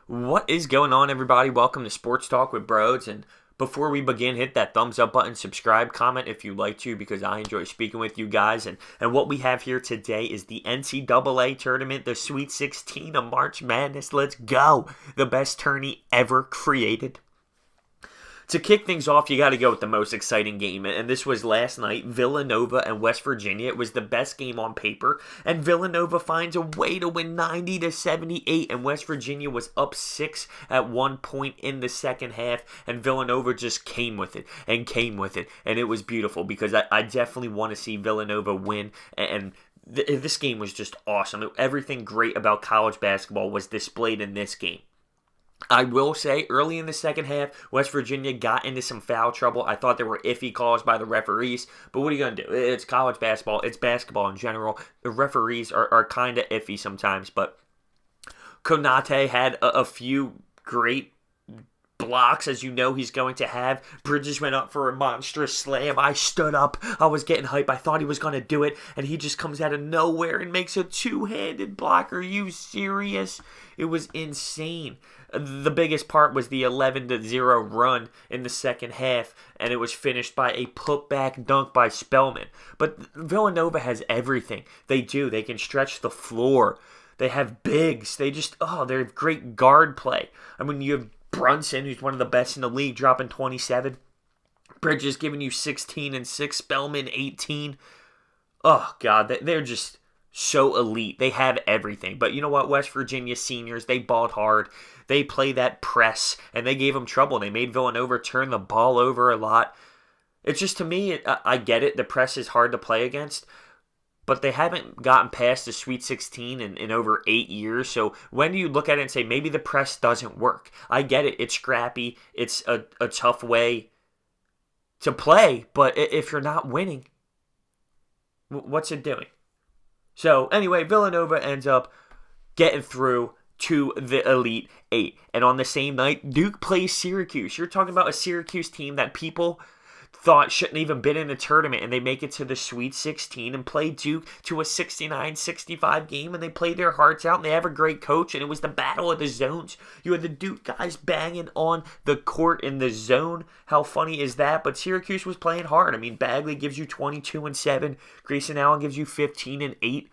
What is going on, everybody? Welcome to Sports Talk with Broads. And before we begin, hit that thumbs up button, subscribe, comment if you'd like to, because I enjoy speaking with you guys. And what we have here today is the NCAA tournament, the Sweet 16 of March Madness. Let's go! The best tourney ever created. To kick things off, you got to go with the most exciting game, and this was last night, Villanova and West Virginia. It was the best game on paper, and Villanova finds a way to win 90-78, and West Virginia was up 6 at one point in the second half, and Villanova just came with it, and it was beautiful, because I definitely want to see Villanova win, and this game was just awesome. Everything great about college basketball was displayed in this game. I will say, early in the second half, West Virginia got into some foul trouble. I thought there were iffy calls by the referees, but what are you going to do? It's college basketball. It's basketball in general. The referees are kind of iffy sometimes, but Konate had a few great blocks, as you know he's going to have. Bridges went up for a monstrous slam. I stood up. I was getting hype. I thought he was going to do it, and he just comes out of nowhere and makes a two-handed block. Are you serious? It was insane. The biggest part was the 11-0 run in the second half, and it was finished by a putback dunk by Spellman. But Villanova has everything. They do. They can stretch the floor. They have bigs. They have great guard play. I mean, you have Brunson, who's one of the best in the league, dropping 27. Bridges giving you 16 and 6. Spellman, 18. Oh, God, they're just so elite. They have everything. But you know what? West Virginia seniors, they balled hard. They play that press, and they gave them trouble. They made Villanova turn the ball over a lot. It's just, to me, I get it. The press is hard to play against, but they haven't gotten past the Sweet 16 in over 8 years. So when do you look at it and say, maybe the press doesn't work? I get it. It's scrappy. It's a tough way to play, but if you're not winning, what's it doing? So anyway, Villanova ends up getting through to the Elite Eight. And on the same night, Duke plays Syracuse. You're talking about a Syracuse team that people thought shouldn't even been in the tournament, and they make it to the Sweet 16 and play Duke to a 69-65 game, and they play their hearts out, and they have a great coach, and it was the battle of the zones. You had the Duke guys banging on the court in the zone. How funny is that? But Syracuse was playing hard. I mean, Bagley gives you 22 and 7. Grayson Allen gives you 15 and 8.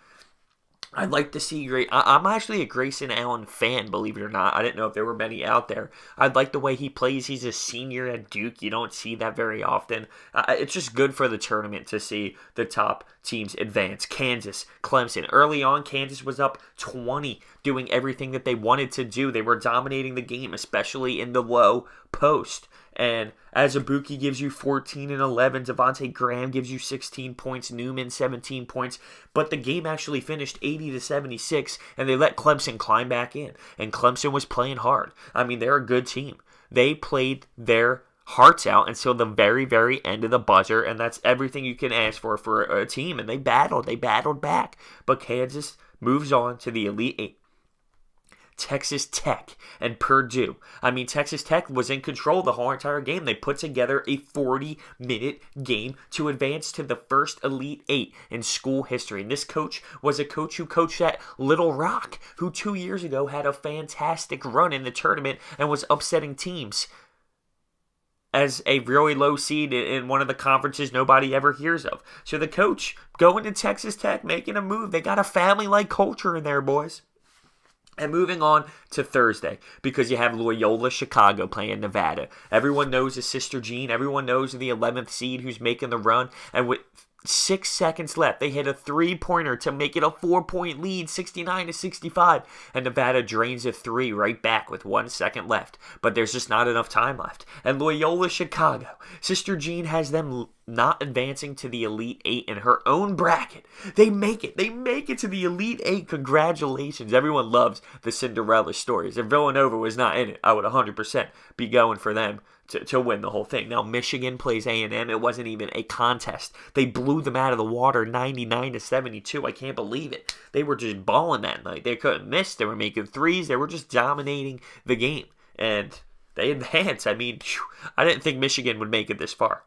I'd like to see I'm actually a Grayson Allen fan, believe it or not. I didn't know if there were many out there. I like the way he plays. He's a senior at Duke. You don't see that very often. It's just good for the tournament to see the top teams advance. Kansas, Clemson. Early on, Kansas was up 20, doing everything that they wanted to do. They were dominating the game, especially in the low post. And Azubuike gives you 14 and 11. Devontae Graham gives you 16 points. Newman, 17 points. But the game actually finished 80-76, and they let Clemson climb back in. And Clemson was playing hard. I mean, they're a good team. They played their hearts out until the very, very end of the buzzer, and that's everything you can ask for a team. And they battled. They battled back. But Kansas moves on to the Elite Eight. Texas Tech and Purdue. I mean, Texas Tech was in control the whole entire game. They put together a 40-minute game to advance to the first Elite Eight in school history. And this coach was a coach who coached at Little Rock, who 2 years ago had a fantastic run in the tournament and was upsetting teams as a really low seed in one of the conferences nobody ever hears of. So the coach going to Texas Tech, making a move. They got a family-like culture in there, boys. And moving on to Thursday, because you have Loyola Chicago playing Nevada. Everyone knows his sister Jean. Everyone knows the 11th seed who's making the run. And with 6 seconds left, they hit a three-pointer to make it a 4-point lead, 69-65. And Nevada drains a three right back with 1 second left. But there's just not enough time left. And Loyola Chicago, Sister Jean has them not advancing to the Elite Eight in her own bracket. They make it. They make it to the Elite Eight. Congratulations. Everyone loves the Cinderella stories. If Villanova was not in it, I would 100% be going for them to win the whole thing. Now, Michigan plays A&M. It wasn't even a contest. They blew them out of the water 99-72. I can't believe it. They were just balling that night. They couldn't miss. They were making threes. They were just dominating the game. And they advanced. I mean, I didn't think Michigan would make it this far.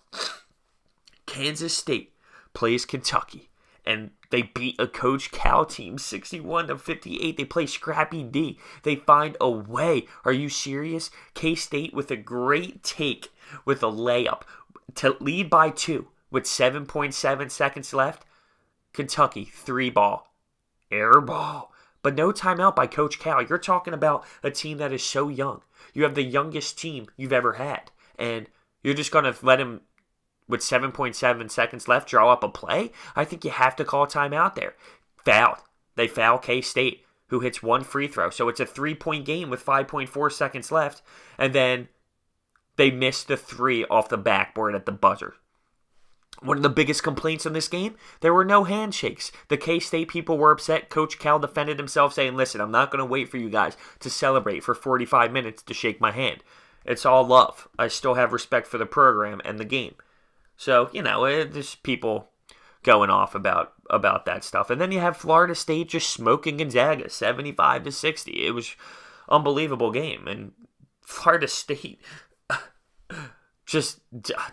Kansas State plays Kentucky. And They beat a Coach Cal team 61-58. They play scrappy D. They find a way. Are you serious? K-State with a great take with a layup to lead by 2 with 7.7 seconds left. Kentucky, 3-ball. Air ball. But no timeout by Coach Cal. You're talking about a team that is so young. You have the youngest team you've ever had. And you're just going to let him, with 7.7 seconds left, draw up a play? I think you have to call timeout there. Fouled. They foul K-State, who hits 1 free throw. So it's a 3-point game with 5.4 seconds left. And then they miss the 3 off the backboard at the buzzer. One of the biggest complaints in this game, there were no handshakes. The K-State people were upset. Coach Cal defended himself saying, listen, I'm not going to wait for you guys to celebrate for 45 minutes to shake my hand. It's all love. I still have respect for the program and the game. So, there's people going off about that stuff. And then you have Florida State just smoking Gonzaga 75-60. It was an unbelievable game. And Florida State just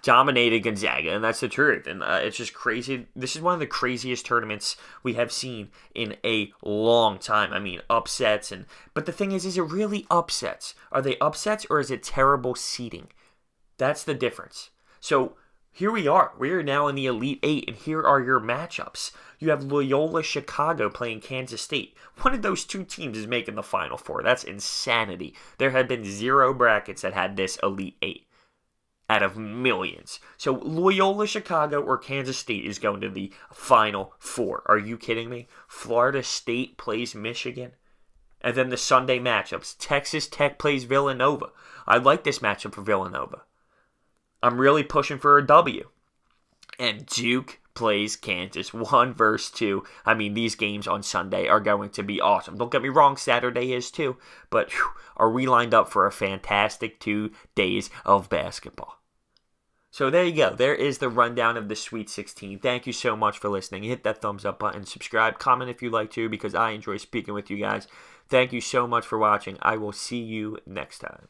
dominated Gonzaga, and that's the truth. And it's just crazy. This is one of the craziest tournaments we have seen in a long time. I mean, upsets. But the thing is it really upsets? Are they upsets, or is it terrible seeding? That's the difference. So here we are. We are now in the Elite Eight, and here are your matchups. You have Loyola Chicago playing Kansas State. One of those two teams is making the Final Four. That's insanity. There have been 0 brackets that had this Elite Eight out of millions. So Loyola Chicago or Kansas State is going to the Final Four. Are you kidding me? Florida State plays Michigan. And then the Sunday matchups. Texas Tech plays Villanova. I like this matchup for Villanova. I'm really pushing for a W. And Duke plays Kansas 1 versus 2. I mean, these games on Sunday are going to be awesome. Don't get me wrong, Saturday is too. But are we lined up for a fantastic 2 days of basketball? So there you go. There is the rundown of the Sweet 16. Thank you so much for listening. Hit that thumbs up button. Subscribe. Comment if you like to, because I enjoy speaking with you guys. Thank you so much for watching. I will see you next time.